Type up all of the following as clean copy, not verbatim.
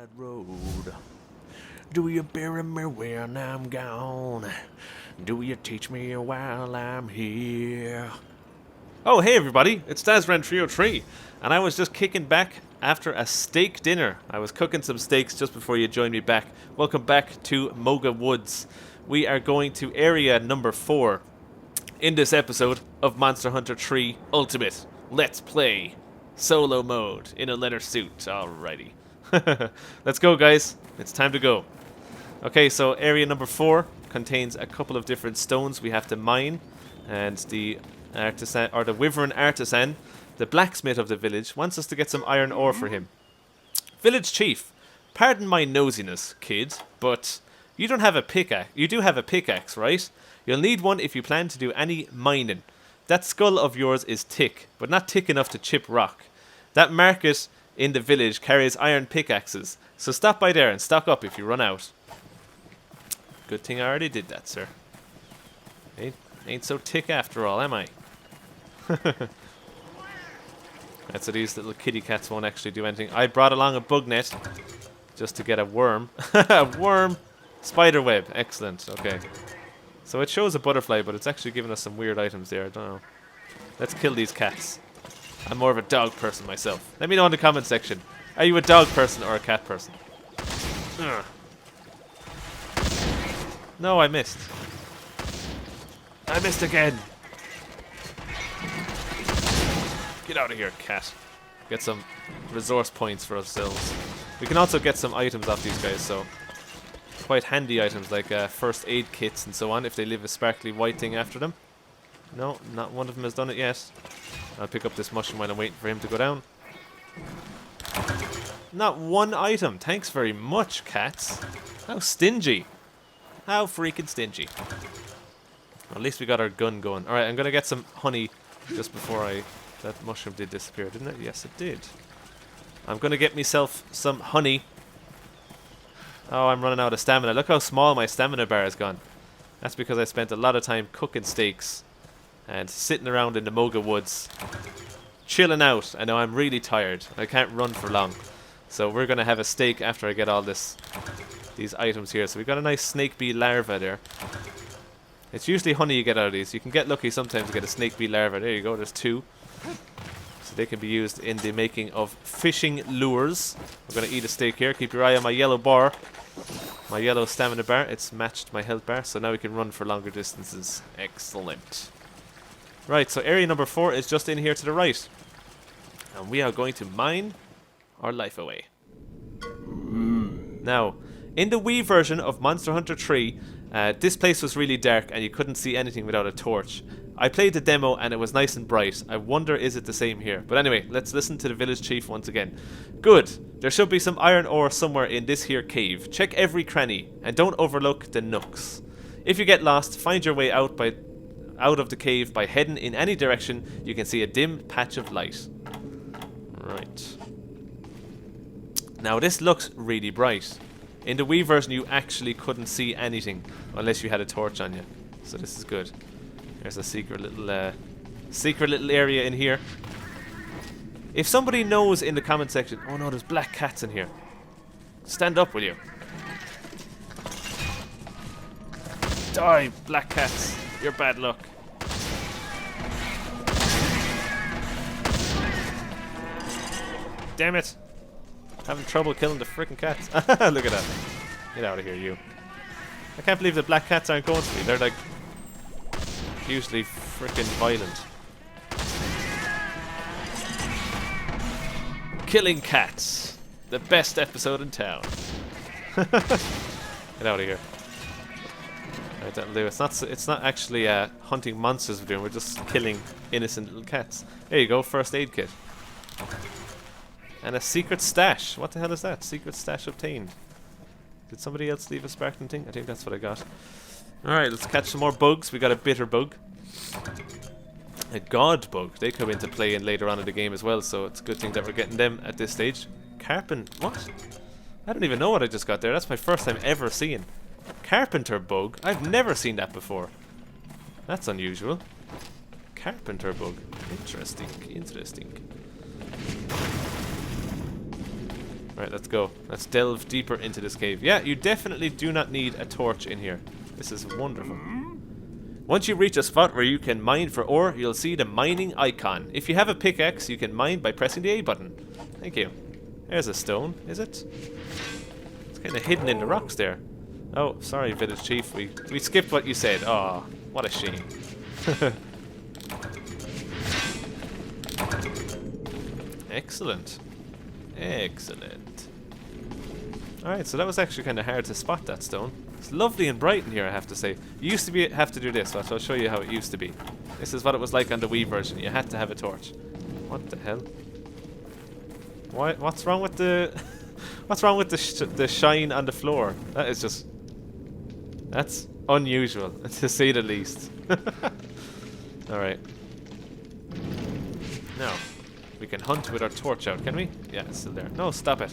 side road. Do you bury me when I'm gone? Do you teach me while I'm here? Oh, hey everybody, it's Dazran303, and I was just kicking back after a steak dinner. I was cooking some steaks just before you joined me back. Welcome back to Moga Woods. We are going to area number 4 in this episode of Monster Hunter 3 Ultimate Let's Play Solo Mode in a leather suit. Alrighty. Let's go, guys. It's time to go. Okay, so area number 4 contains a couple of different stones we have to mine, and the artisan, or the Wyvern artisan, the blacksmith of the village, wants us to get some iron ore for him. Village chief, pardon my nosiness, kid, but you don't have a pickaxe. You do have a pickaxe, right? You'll need one if you plan to do any mining. That skull of yours is thick, but not thick enough to chip rock. That market in the village carries iron pickaxes, so stop by there and stock up if you run out. Good thing I already did that, sir. Ain't so thick after all, am I? Right, so these little kitty cats won't actually do anything. I brought along a bug net just to get a worm. A worm! Spider web. Excellent. Okay. So it shows a butterfly, but it's actually giving us some weird items there. I don't know. Let's kill these cats. I'm more of a dog person myself. Let me know in the comment section. Are you a dog person or a cat person? Ugh. No, I missed. I missed again. Get out of here, cat. Get some resource points for ourselves. We can also get some items off these guys, so quite handy items like first aid kits and so on if they leave a sparkly white thing after them. No, not one of them has done it yet. I'll pick up this mushroom while I'm waiting for him to go down. Not one item. Thanks very much, cats. How stingy. How freaking stingy. At least we got our gun going. Alright, I'm going to get some honey just before that mushroom did disappear, didn't it? Yes, it did. I'm going to get myself some honey. Oh, I'm running out of stamina. Look how small my stamina bar has gone. That's because I spent a lot of time cooking steaks and sitting around in the Moga Woods, chilling out. I know I'm really tired. I can't run for long. So we're going to have a steak after I get all these items here. So we've got a nice snake bee larva there. It's usually honey you get out of these. You can get lucky sometimes to get a snake bee larva. There you go, there's 2. So they can be used in the making of fishing lures. We're going to eat a steak here. Keep your eye on my yellow bar. My yellow stamina bar. It's matched my health bar, so now we can run for longer distances. Excellent. Right, so area number 4 is just in here to the right. And we are going to mine our life away. Now, in the Wii version of Monster Hunter 3, this place was really dark and you couldn't see anything without a torch. I played the demo and it was nice and bright. I wonder, is it the same here? But anyway, let's listen to the village chief once again. Good. There should be some iron ore somewhere in this here cave. Check every cranny and don't overlook the nooks. If you get lost, find your way out of the cave by heading in any direction. You can see a dim patch of light. Right. Now this looks really bright. In the Wii version you actually couldn't see anything unless you had a torch on you. So this is good. There's a secret little area in here. If somebody knows in the comment section, oh no, there's black cats in here. Stand up, will you? Die, black cats. You're bad luck. Damn it. Having trouble killing the frickin' cats. Look at that. Get out of here, you. I can't believe the black cats aren't going for me. They're like usually frickin' violent. Killing cats. The best episode in town. Get out of here. Right, that'll do. It's not actually hunting monsters we're doing. We're just killing innocent little cats. There you go. First aid kit. And a secret stash. What the hell is that? Secret stash obtained. Did somebody else leave a sparkling thing? I think that's what I got. Alright, let's catch some more bugs. We got a bitter bug. A god bug. They come into play in later on in the game as well, so it's a good thing that we're getting them at this stage. What? I don't even know what I just got there. That's my first time ever seeing. Carpenter bug? I've never seen that before. That's unusual. Carpenter bug. Interesting. Alright, let's go. Let's delve deeper into this cave. Yeah, you definitely do not need a torch in here. This is wonderful. Once you reach a spot where you can mine for ore, you'll see the mining icon. If you have a pickaxe, you can mine by pressing the A button. Thank you. There's a stone, is it? It's kind of hidden in the rocks there. Oh, sorry, Village Chief. We skipped what you said. Oh, what a shame. Excellent. Excellent. Alright, so that was actually kind of hard to spot, that stone. It's lovely and bright in here, I have to say. You used to have to do this, so I'll show you how it used to be. This is what it was like on the Wii version. You had to have a torch. What the hell? What's wrong with the... What's wrong with the shine on the floor? That is just... That's unusual, to say the least. Alright. Now, we can hunt with our torch out, can we? Yeah, it's still there. No, stop it.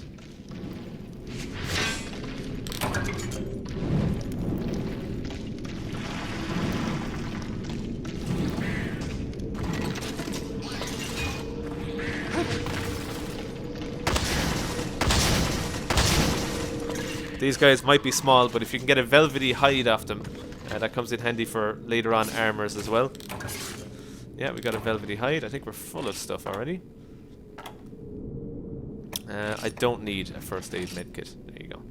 These guys might be small, but if you can get a velvety hide off them, that comes in handy for later on armors as well. Yeah, we got a velvety hide. I think we're full of stuff already. I don't need a first aid medkit. There you go.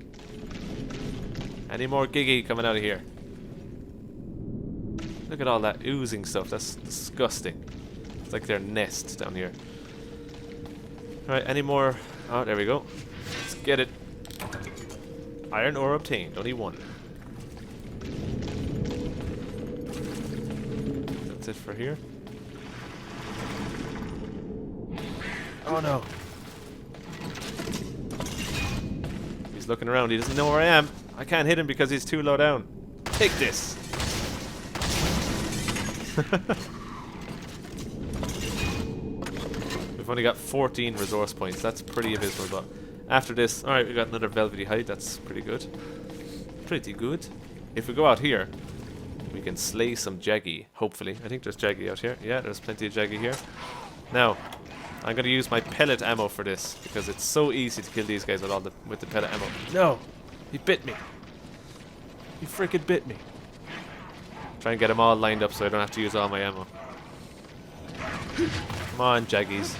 Any more Gigi coming out of here? Look at all that oozing stuff. That's disgusting. It's like their nest down here. Alright, any more? Oh, there we go. Let's get it. Iron ore obtained. Only one. That's it for here. Oh no. He's looking around. He doesn't know where I am. I can't hit him because he's too low down. Take this. We've only got 14 resource points. That's pretty abysmal, but after this, alright, we got another velvety hide. That's pretty good. Pretty good. If we go out here, we can slay some Jaggy, hopefully. I think there's Jaggy out here. Yeah, there's plenty of Jaggy here. Now, I'm going to use my pellet ammo for this, because it's so easy to kill these guys with the pellet ammo. No! He bit me. He freaking bit me. Try and get them all lined up so I don't have to use all my ammo. Come on, Jaggies.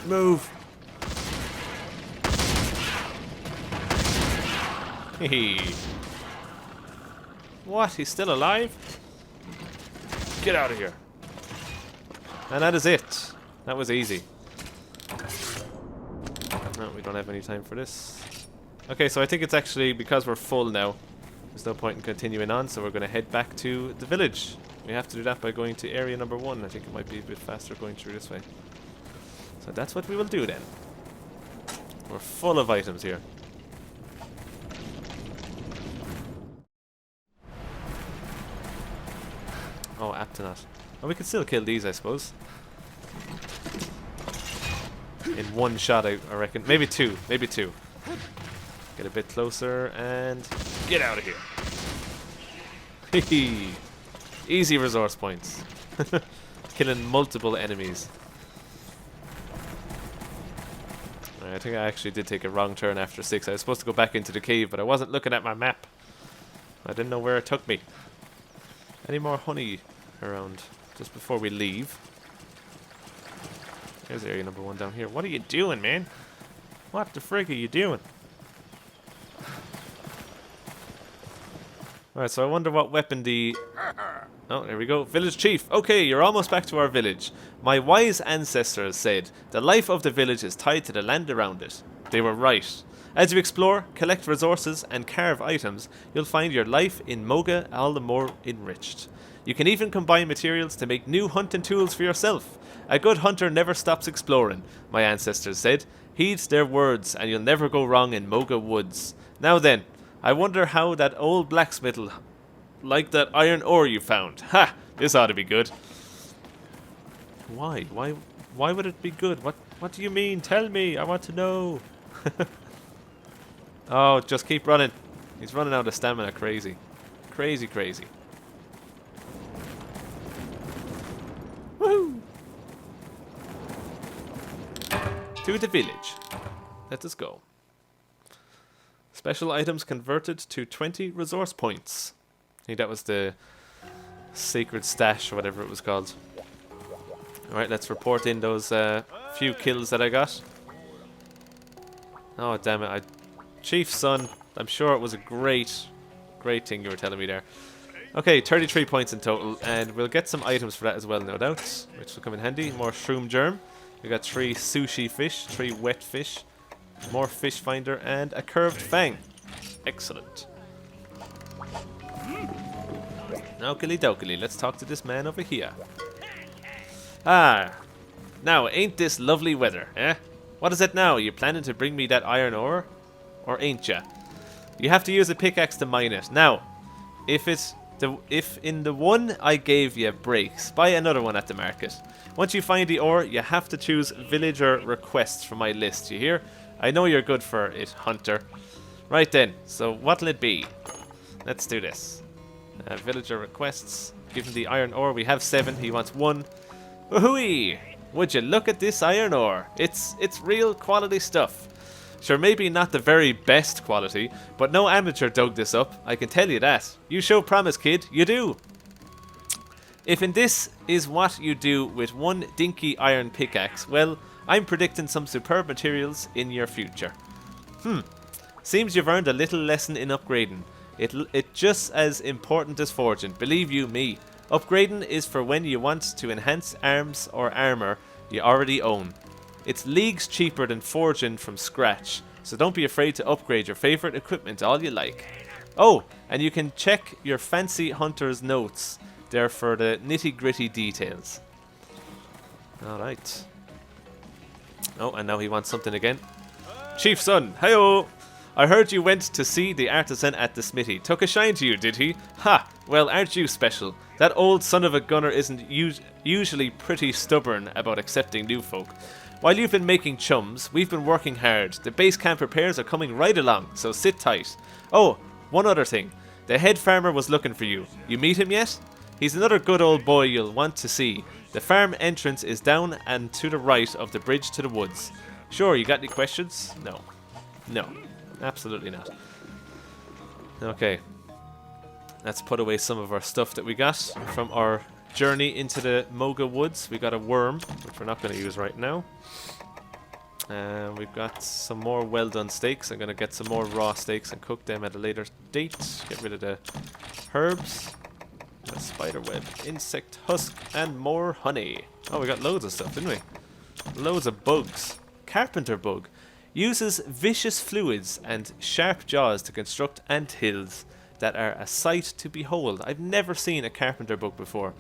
Move. Hehe. What? He's still alive? Get out of here. And that is it. That was easy. No, we don't have any time for this. Okay, so I think it's actually because we're full now. There's no point in continuing on, so we're going to head back to the village. We have to do that by going to area number 1. I think it might be a bit faster going through this way. So that's what we will do then. We're full of items here. Oh, Aptonat. Oh, we can still kill these, I suppose. In one shot, I reckon. Maybe two. Maybe two. Get a bit closer and get out of here. Hehe. Easy resource points. Killing multiple enemies. I think I actually did take a wrong turn after 6. I was supposed to go back into the cave, but I wasn't looking at my map. I didn't know where it took me. Any more honey around just before we leave? There's area number 1 down here. What are you doing, man? What the frig are you doing? Alright, so I wonder what weapon the... Oh, there we go. Village Chief. Okay, you're almost back to our village. My wise ancestors said, the life of the village is tied to the land around it. They were right. As you explore, collect resources, and carve items, you'll find your life in Moga all the more enriched. You can even combine materials to make new hunting tools for yourself. A good hunter never stops exploring, my ancestors said. Heed their words, and you'll never go wrong in Moga Woods. Now then, I wonder how that old blacksmith'll like that iron ore you found. Ha! This ought to be good. Why? Why would it be good? What do you mean? Tell me. I want to know. Oh, just keep running. He's running out of stamina. Crazy. Crazy, crazy. to the village. Let us go. Special items converted to 20 resource points. I think that was the secret stash or whatever it was called. Alright, let's report in those few kills that I got. Oh, damn it. Chief's son, I'm sure it was a great thing you were telling me there. Okay, 33 points in total, and we'll get some items for that as well, no doubt, which will come in handy. More shroom germ. We got 3 sushi fish, 3 wet fish, more fish finder, and a curved fang. Excellent. Okie dokie, let's talk to this man over here. Ah, now ain't this lovely weather, eh? What is it now? You planning to bring me that iron ore? Or ain't ya? You have to use a pickaxe to mine it. Now, if in the one I gave you breaks, buy another one at the market. Once you find the ore, you have to choose villager requests from my list, you hear? I know you're good for it, Hunter. Right then, so what'll it be? Let's do this. Villager requests. Give him the iron ore. We have 7. He wants 1. Woohoo! Would you look at this iron ore? It's real quality stuff. Sure, maybe not the very best quality, but no amateur dug this up. I can tell you that. You show promise, kid. You do. If in this is what you do with 1 dinky iron pickaxe, well, I'm predicting some superb materials in your future. Seems you've earned a little lesson in upgrading. It's just as important as forging, believe you me. Upgrading is for when you want to enhance arms or armor you already own. It's leagues cheaper than forging from scratch, so don't be afraid to upgrade your favorite equipment all you like. Oh, and you can check your fancy hunter's notes there for the nitty-gritty details. Alright. Oh, and now he wants something again. Chief son, hey-oh! I heard you went to see the artisan at the smithy. Took a shine to you, did he? Ha! Well, aren't you special? That old son of a gunner isn't usually pretty stubborn about accepting new folk. While you've been making chums, we've been working hard. The base camp repairs are coming right along, so sit tight. Oh, one other thing. The head farmer was looking for you. You meet him yet? He's another good old boy you'll want to see. The farm entrance is down and to the right of the bridge to the woods. Sure, you got any questions? No. No. Absolutely not. Okay. Let's put away some of our stuff that we got from our journey into the Moga Woods. We got a worm, which we're not going to use right now. And we've got some more well-done steaks. I'm going to get some more raw steaks and cook them at a later date. Get rid of the herbs. A spider web, insect husk, and more honey. Oh, we got loads of stuff, didn't we? Loads of bugs. Carpenter bug. Uses vicious fluids and sharp jaws to construct ant hills that are a sight to behold. I've never seen a carpenter bug before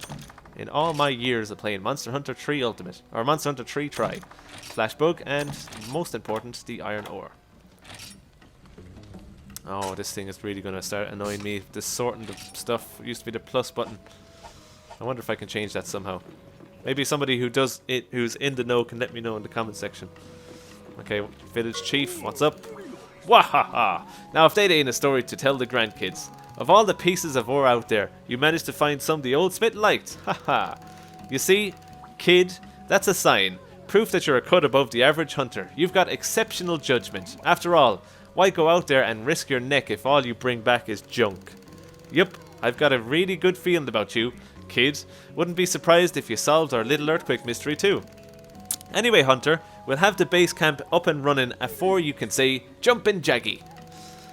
in all my years of playing Monster Hunter 3 Ultimate, or Monster Hunter 3 Try. Flash bug, and most important, the iron ore. Oh, this thing is really going to start annoying me. This sorting the stuff used to be the plus button. I wonder if I can change that somehow. Maybe somebody who does it, who's in the know, can let me know in the comment section. Okay, village chief, what's up? Wahaha! Now if they ain't a story to tell the grandkids. Of all the pieces of ore out there, you managed to find some the old smith liked. Haha! You see, kid, that's a sign. Proof that you're a cut above the average hunter. You've got exceptional judgment. After all, why go out there and risk your neck if all you bring back is junk? Yup, I've got a really good feeling about you, kid. Wouldn't be surprised if you solved our little earthquake mystery too. Anyway, Hunter, we'll have the base camp up and running afore you can say, jumpin' jaggy.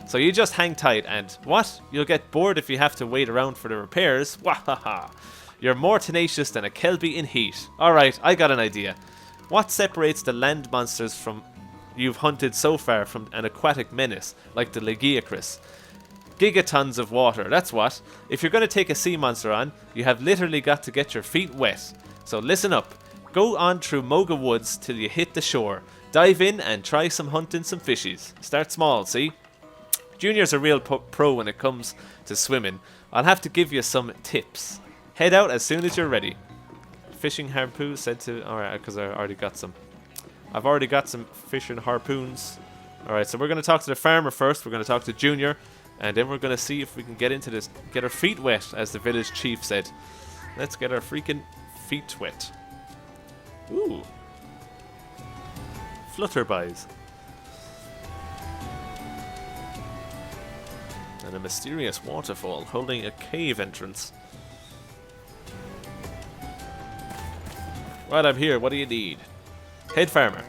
So you just hang tight and, what? You'll get bored if you have to wait around for the repairs? Wahaha. You're more tenacious than a Kelpie in heat. Alright, I got an idea. What separates the land monsters from you've hunted so far from an aquatic menace, like the Legiacris? Gigatons of water, that's what. If you're going to take a sea monster on, you have literally got to get your feet wet. So listen up. Go on through Moga Woods till you hit the shore. Dive in and try some hunting some fishies. Start small, see? Junior's a real pro when it comes to swimming. I'll have to give you some tips. Head out as soon as you're ready. Fishing harpoon said to... Alright, because I already got some. I've already got some fishing harpoons. Alright, so we're going to talk to the farmer first. We're going to talk to Junior. And then we're going to see if we can get into this. Get our feet wet, as the village chief said. Let's get our freaking feet wet. Ooh. flutterbys. And a mysterious waterfall holding a cave entrance. Right, I'm here. What do you need? Head farmer.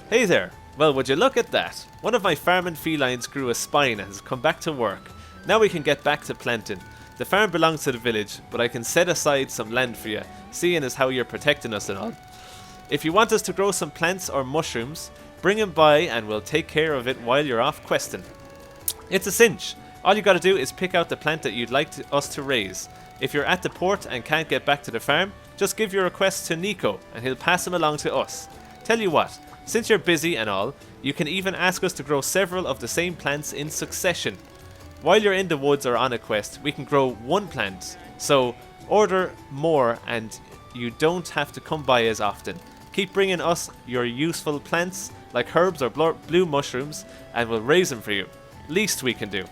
Hey there. Well, would you look at that? One of my farming felines grew a spine and has come back to work. Now we can get back to planting. The farm belongs to the village, but I can set aside some land for you, seeing as how you're protecting us and all. If you want us to grow some plants or mushrooms, bring them by and we'll take care of it while you're off questing. It's a cinch. All you gotta do is pick out the plant that you'd like us to raise. If you're at the port and can't get back to the farm, just give your request to Nico and he'll pass them along to us. Tell you what, since you're busy and all, you can even ask us to grow several of the same plants in succession. While you're in the woods or on a quest, we can grow one plant. So order more and you don't have to come by as often. Keep bringing us your useful plants like herbs or blue mushrooms and we'll raise them for you. Least we can do.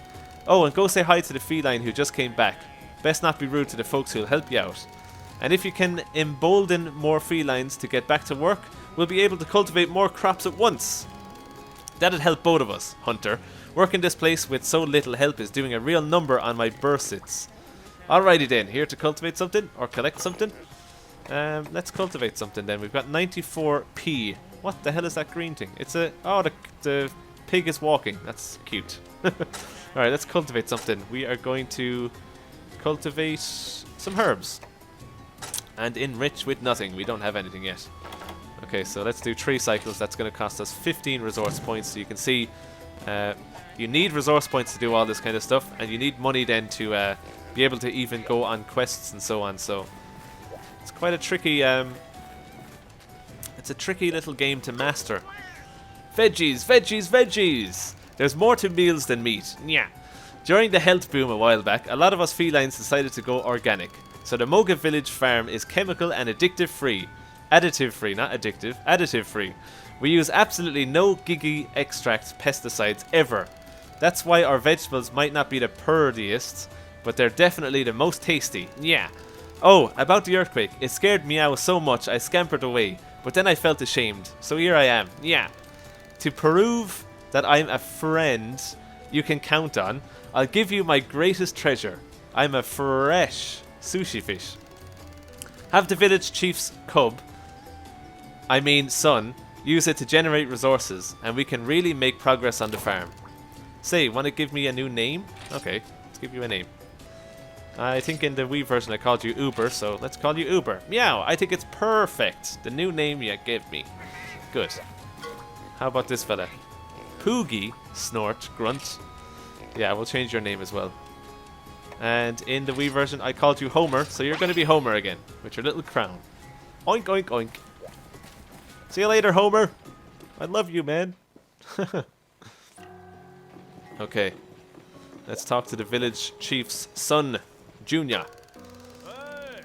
Oh, and go say hi to the feline who just came back. Best not be rude to the folks who'll help you out. And if you can embolden more felines to get back to work, we'll be able to cultivate more crops at once. That'd help both of us, Hunter. Working this place with so little help is doing a real number on my bursits. Alrighty then, here to cultivate something or collect something. Let's cultivate something then. We've got 94p. What the hell is that green thing? It's a... Oh, the pig is walking. That's cute. Alright, let's cultivate something. We are going to cultivate some herbs. And enrich with nothing. We don't have anything yet. Okay, so let's do 3 cycles. That's going to cost us 15 resource points. So you can see you need resource points to do all this kind of stuff. And you need money then to be able to even go on quests and so on. So it's quite a tricky... it's a tricky little game to master. Veggies, veggies, veggies! There's more to meals than meat. Yeah. During the health boom a while back, a lot of us felines decided to go organic. So the Moga Village farm is chemical and addictive free. Additive free, not addictive. Additive free. We use absolutely no giggy extract pesticides ever. That's why our vegetables might not be the purtiest, but they're definitely the most tasty. Yeah. Oh, about the earthquake. It scared Meow so much I scampered away, but then I felt ashamed. So here I am. Yeah. To prove that I'm a friend you can count on, I'll give you my greatest treasure. I'm a fresh sushi fish. Have the village chief's son, use it to generate resources, and we can really make progress on the farm. Say, want to give me a new name? Okay, let's give you a name. I think in the Wii version I called you Uber, so let's call you Uber. Meow, I think it's perfect. The new name you gave me. Good. How about this fella? Poogie, snort, grunt. Yeah, we'll change your name as well. And in the Wii version I called you Homer, so you're going to be Homer again, with your little crown. Oink, oink, oink. See you later, Homer. I love you, man. Okay. Let's talk to the village chief's son, Junior. Hey.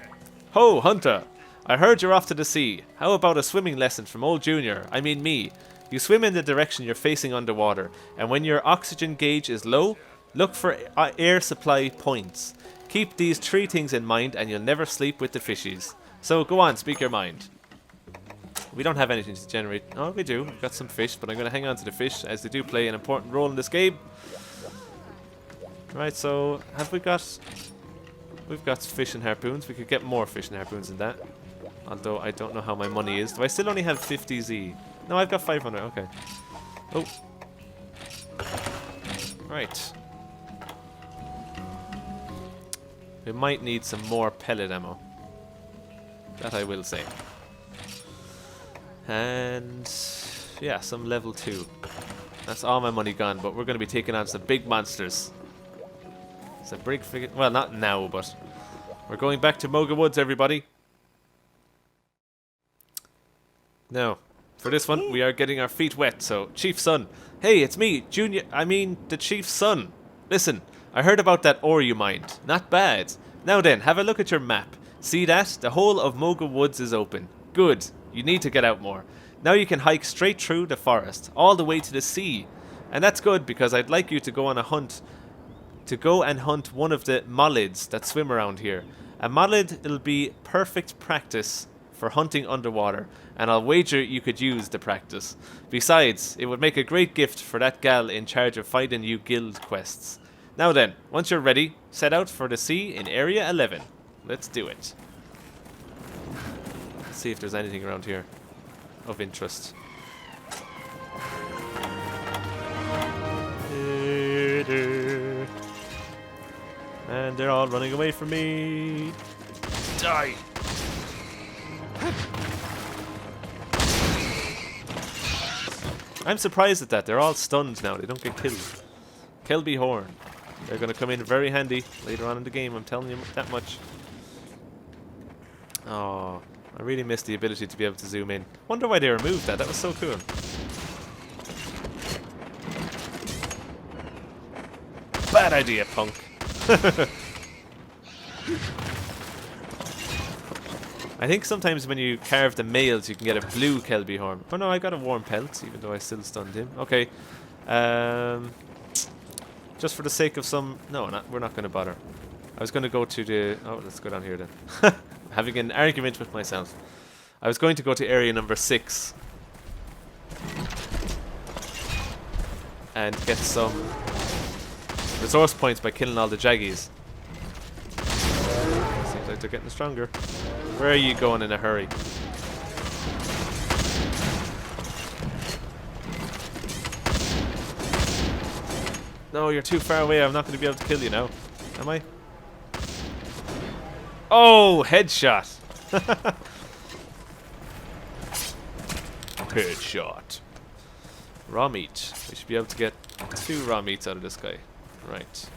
Ho, Hunter. I heard you're off to the sea. How about a swimming lesson from old Junior? I mean me. You swim in the direction you're facing underwater, and when your oxygen gauge is low, look for air supply points. Keep these 3 things in mind and you'll never sleep with the fishies. So go on, speak your mind. We don't have anything to generate. Oh, we do. We've got some fish, but I'm going to hang on to the fish as they do play an important role in this game. Right, so have we got... We've got fish and harpoons. We could get more fish and harpoons than that. Although I don't know how my money is. Do I still only have 50Z? No, I've got 500. Okay. Oh. Right. We might need some more pellet ammo. That I will say. And yeah, some level 2. That's all my money gone, but we're going to be taking on some big monsters. It's a big figure. Well, not now, but we're going back to Moga Woods, everybody. Now, for this one, we are getting our feet wet, so Chief's son. Hey, it's me, Junior. I mean, the Chief's son. Listen, I heard about that ore you mined. Not bad. Now then, have a look at your map. See that? The whole of Moga Woods is open. Good. You need to get out more. Now you can hike straight through the forest, all the way to the sea. And that's good, because I'd like you to go on a hunt. To go and hunt one of the mollids that swim around here. A mollid, it'll be perfect practice for hunting underwater, and I'll wager you could use the practice. Besides, it would make a great gift for that gal in charge of finding you guild quests. Now then, once you're ready, set out for the sea in Area 11. Let's do it. Let's see if there's anything around here of interest. And they're all running away from me. Die! I'm surprised at that. They're all stunned now. They don't get killed. Kelby Horn. They're going to come in very handy later on in the game. I'm telling you that much. Oh, I really missed the ability to be able to zoom in. Wonder why they removed that. That was so cool. Bad idea, punk. I think sometimes when you carve the males, you can get a blue Kelby horn. Oh no, I got a warm pelt, even though I still stunned him. Okay. Just for the sake of some... No, we're not going to bother. I was going to go to the... Oh, let's go down here then. Having an argument with myself. I was going to go to area number 6. And get some resource points by killing all the jaggies. Seems like they're getting stronger. Where are you going in a hurry? No, you're too far away. I'm not going to be able to kill you now. Am I? Oh, headshot. Headshot. Raw meat. We should be able to get 2 raw meats out of this guy. Right.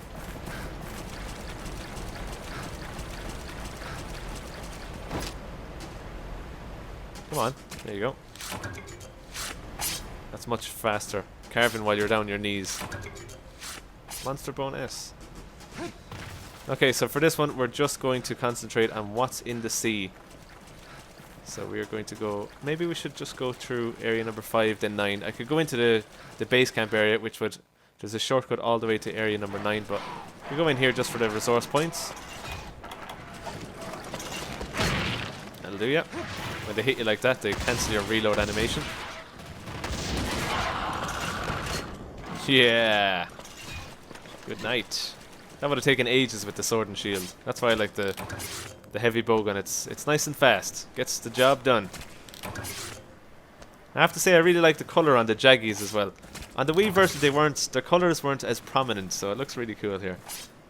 Come on. There you go. That's much faster. Carving while you're down your knees. Monster Bone S. Okay, so for this one, we're just going to concentrate on what's in the sea. So we are going to go... Maybe we should just go through area number 5, then 9. I could go into the base camp area, which would... There's a shortcut all the way to area number 9, but we go in here just for the resource points. That'll do ya. When they hit you like that, they cancel your reload animation. Yeah. Good night. That would have taken ages with the sword and shield. That's why I like the heavy bowgun. It's nice and fast. Gets the job done. I have to say I really like the colour on the jaggies as well. On the Wii version their colours weren't as prominent, so it looks really cool here.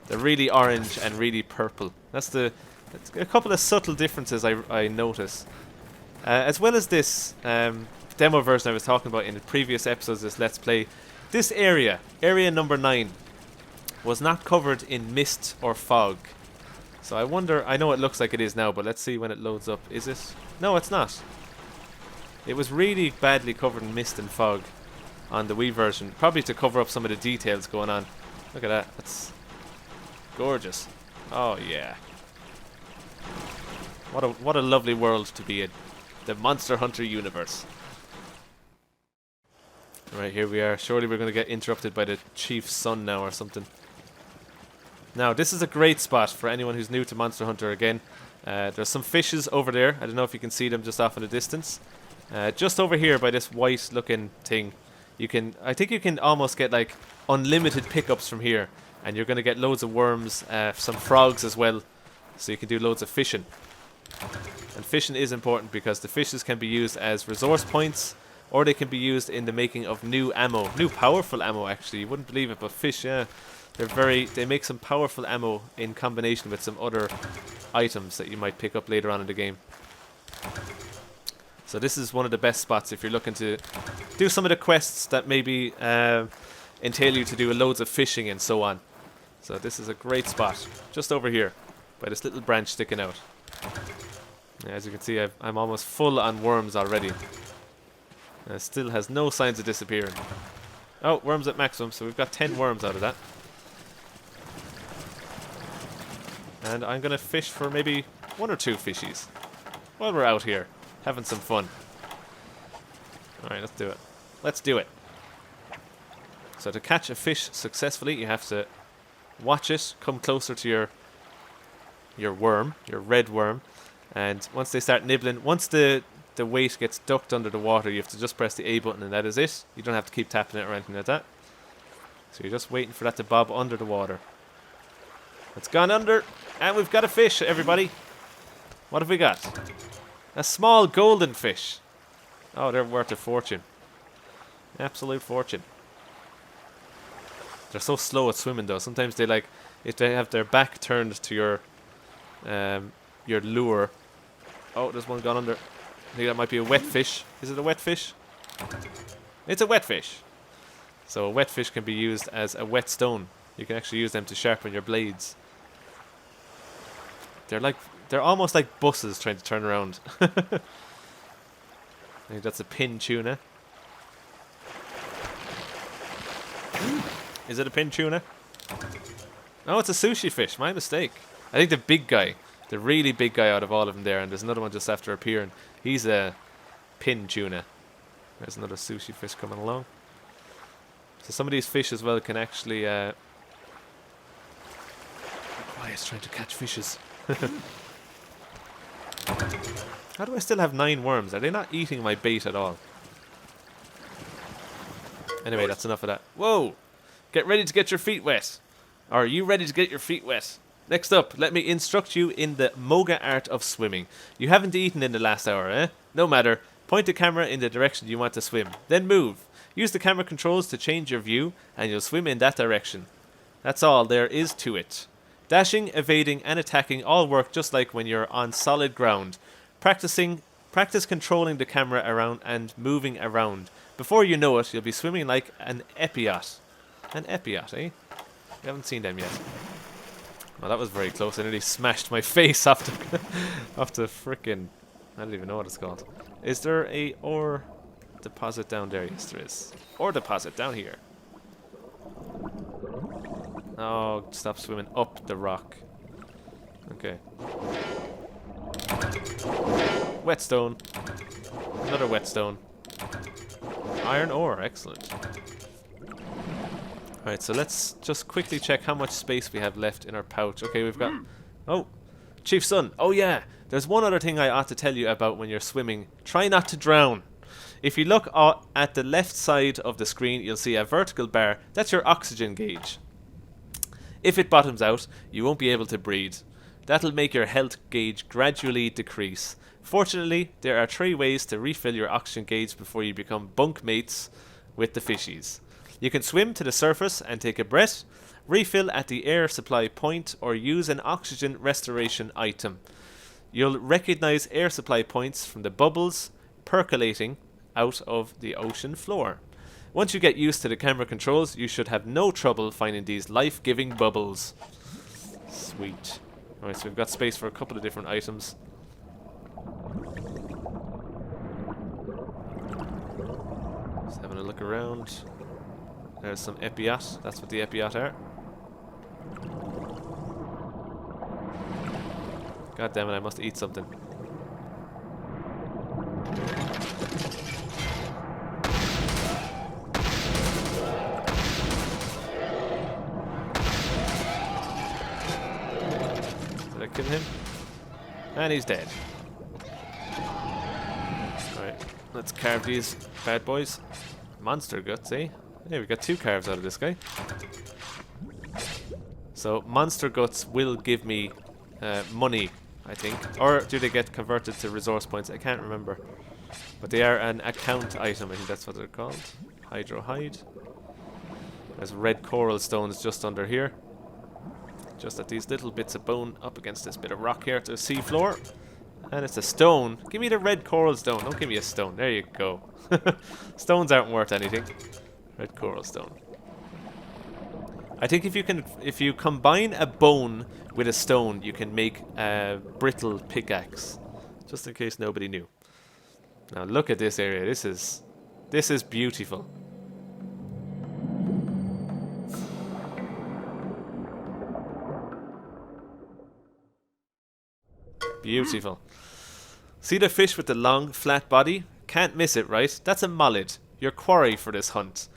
They're really orange and really purple. That's a couple of subtle differences I notice. As well as this demo version I was talking about in the previous episodes of this Let's Play, this area number 9, was not covered in mist or fog. So I wonder, I know it looks like it is now, but let's see when it loads up. Is it? No, it's not. It was really badly covered in mist and fog on the Wii version, probably to cover up some of the details going on. Look at that. That's gorgeous. Oh yeah. What a lovely world to be in. The Monster Hunter universe. Right, here we are. Surely we're going to get interrupted by the chief's son now or something. Now, this is a great spot for anyone who's new to Monster Hunter again. There's some fishes over there. I don't know if you can see them just off in the distance. Just over here by this white looking thing, I think you can almost get like unlimited pickups from here. And you're going to get loads of worms, some frogs as well. So you can do loads of fishing. And fishing is important because the fishes can be used as resource points, or they can be used in the making of new ammo. New powerful ammo, actually. You wouldn't believe it, but fish, yeah. They make some powerful ammo in combination with some other items that you might pick up later on in the game. So this is one of the best spots if you're looking to do some of the quests that maybe entail you to do loads of fishing and so on. So this is a great spot, just over here, by this little branch sticking out. Yeah, as you can see, I'm almost full on worms already. And it still has no signs of disappearing. Oh, worms at maximum, so we've got 10 worms out of that. And I'm going to fish for maybe 1 or 2 fishies while we're out here, having some fun. Alright, let's do it. Let's do it. So to catch a fish successfully, you have to watch it come closer to your worm, your red worm, And once they start nibbling, once the weight gets ducked under the water, you have to just press the A button and that is it. You don't have to keep tapping it or anything like that. So you're just waiting for that to bob under the water. It's gone under, and we've got a fish, everybody. What have we got? A small golden fish. Oh, they're worth a fortune. Absolute fortune. They're so slow at swimming though. Sometimes they like, if they have their back turned to your lure. Oh, there's one gone under. I think that might be a wet fish. Is it a wet fish? It's a wet fish. So a wet fish can be used as a whetstone. You can actually use them to sharpen your blades. They're almost like buses trying to turn around. I think that's a pin tuna. Is it a pin tuna? Oh, it's a sushi fish. My mistake. I think the big guy, the really big guy out of all of them there, and there's another one just after appearing. He's a pin tuna. There's another sushi fish coming along. So some of these fish as well can actually... Quiet, trying to catch fishes. How do I still have 9 worms? Are they not eating my bait at all? Anyway, that's enough of that. Whoa! Get ready to get your feet wet. Are you ready to get your feet wet? Next up, let me instruct you in the Moga art of swimming. You haven't eaten in the last hour, eh? No matter. Point the camera in the direction you want to swim. Then move. Use the camera controls to change your view, and you'll swim in that direction. That's all there is to it. Dashing, evading, and attacking all work just like when you're on solid ground. Practice controlling the camera around and moving around. Before you know it, you'll be swimming like an epiot. An epiot, eh? We haven't seen them yet. Well, that was very close. I nearly smashed my face off the frickin'... I don't even know what it's called. Is there a ore deposit down there? Yes, there is. Ore deposit down here. Oh, stop swimming up the rock. Okay. Whetstone. Another whetstone. Iron ore, excellent. Alright, so let's just quickly check how much space we have left in our pouch. Okay, we've got... Oh, Chief Son. Oh yeah, there's one other thing I ought to tell you about when you're swimming. Try not to drown. If you look at the left side of the screen, you'll see a vertical bar. That's your oxygen gauge. If it bottoms out, you won't be able to breathe. That'll make your health gauge gradually decrease. Fortunately, there are 3 ways to refill your oxygen gauge before you become bunk mates with the fishies. You can swim to the surface and take a breath, refill at the air supply point, or use an oxygen restoration item. You'll recognize air supply points from the bubbles percolating out of the ocean floor. Once you get used to the camera controls, you should have no trouble finding these life-giving bubbles. Sweet. Alright, so we've got space for a couple of different items. Just having a look around. There's some epiot. That's what the epiot are. God damn it, I must eat something. Did I kill him? And he's dead. Alright, let's carve these bad boys. Monster guts, eh? Yeah, we got 2 carves out of this guy. So, monster guts will give me money, I think. Or do they get converted to resource points? I can't remember. But they are an account item, I think that's what they're called. Hydro hide. There's red coral stones just under here. Just at these little bits of bone up against this bit of rock here to the sea floor. And it's a stone. Give me the red coral stone. Don't give me a stone. There you go. Stones aren't worth anything. Red coral stone. I think if you combine a bone with a stone, you can make a brittle pickaxe. Just in case nobody knew. Now look at this area. This is beautiful. Beautiful. See the fish with the long, flat body? Can't miss it, right? That's a mullet. Your quarry for this hunt.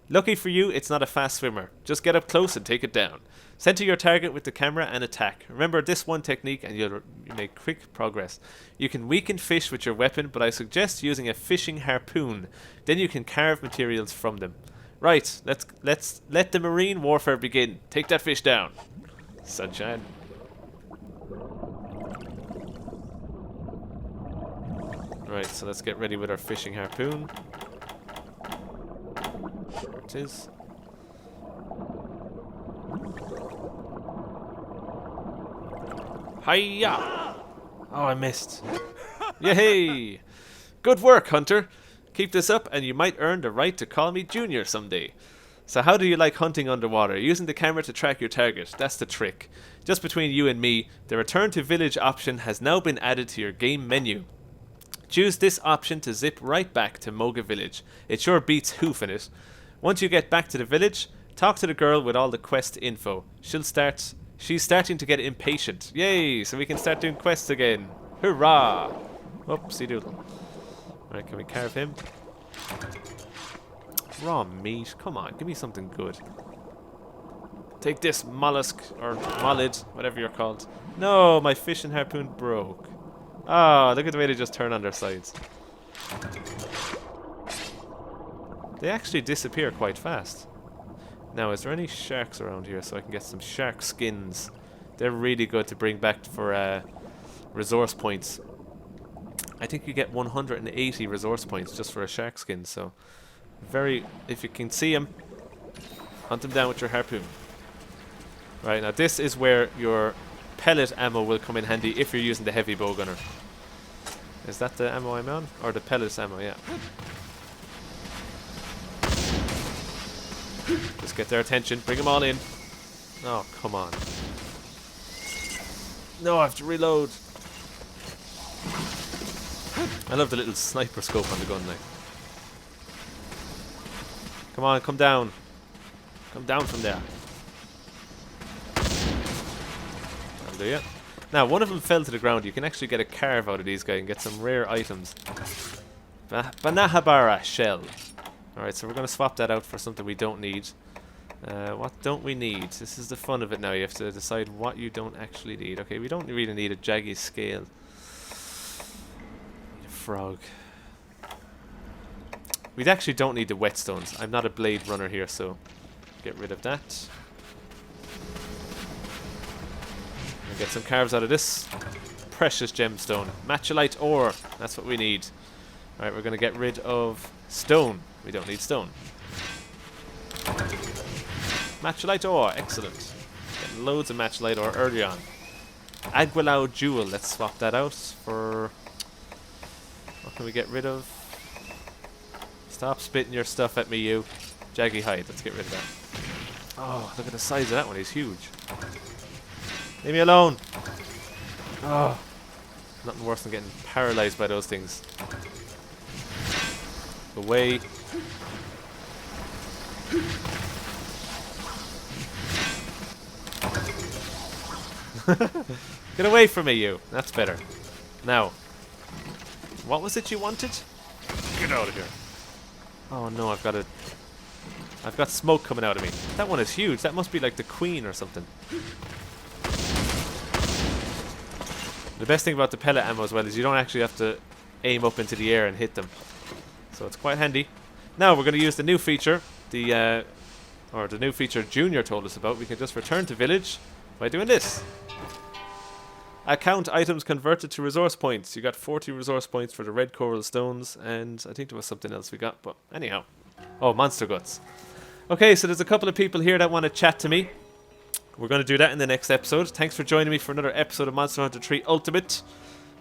Lucky for you, it's not a fast swimmer. Just get up close and take it down. Center your target with the camera and attack. Remember this one technique and you'll make quick progress. You can weaken fish with your weapon, but I suggest using a fishing harpoon. Then you can carve materials from them. Right, let's let the marine warfare begin. Take that fish down. Sunshine. Right, so let's get ready with our fishing harpoon. There it is. Hiya! Oh, I missed. Yay! Good work, Hunter. Keep this up and you might earn the right to call me Junior someday. So how do you like hunting underwater? Using the camera to track your target. That's the trick. Just between you and me, the return to village option has now been added to your game menu. Choose this option to zip right back to Moga Village. It sure beats hoofing it. Once you get back to the village, talk to the girl with all the quest info. She's starting to get impatient. Yay! So we can start doing quests again. Hurrah! Oopsie doodle. Alright, can we carve him? Raw meat. Come on, give me something good. Take this, mollusk, or mollid, whatever you're called. No, my fishing harpoon broke. Ah, look at the way they just turn on their sides. They actually disappear quite fast. Now, is there any sharks around here so I can get some shark skins? They're really good to bring back for resource points. I think you get 180 resource points just for a shark skin, so if you can see him, hunt him down with your harpoon. Right, now this is where your pellet ammo will come in handy if you're using the heavy bow gunner. Is that the ammo I'm on? Or the pellets ammo, yeah. Just get their attention, bring them all in. Oh, come on. No, I have to reload. I love the little sniper scope on the gun, like. Come on, come down. Come down from there. That'll do ya. Now, one of them fell to the ground. You can actually get a carve out of these guys and get some rare items. Banahabara shell. Alright, so we're going to swap that out for something we don't need. What don't we need? This is the fun of it now. You have to decide what you don't actually need. Okay, we don't really need a jaggy scale. Need a frog. We actually don't need the whetstones. I'm not a blade runner here, so get rid of that. And get some carves out of this precious gemstone. Matcholite ore. That's what we need. Alright, we're going to get rid of stone. We don't need stone. Matcholite ore. Excellent. Getting loads of matcholite ore early on. Aguilau jewel. Let's swap that out for... What can we get rid of? Stop spitting your stuff at me, you. Jaggy hide. Let's get rid of that. Oh, look at the size of that one. He's huge. Leave me alone. Oh, nothing worse than getting paralyzed by those things. Away. Get away from me, you. That's better. Now, what was it you wanted? Get out of here. Oh no, I've got smoke coming out of me. That one is huge. That must be like the queen or something. The best thing about the pellet ammo as well is you don't actually have to aim up into the air and hit them. So it's quite handy. Now we're going to use the new feature, the new feature Junior told us about. We can just return to village by doing this. Account items converted to resource points. You got 40 resource points for the red coral stones, and I think there was something else we got, but anyhow. Oh, monster guts. Okay, so there's a couple of people here that want to chat to me. We're going to do that in the next episode. Thanks for joining me for another episode of Monster Hunter 3 Ultimate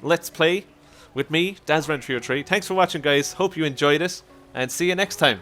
Let's Play with me, Dazran303. Thanks for watching, guys. Hope you enjoyed it, and see you next time.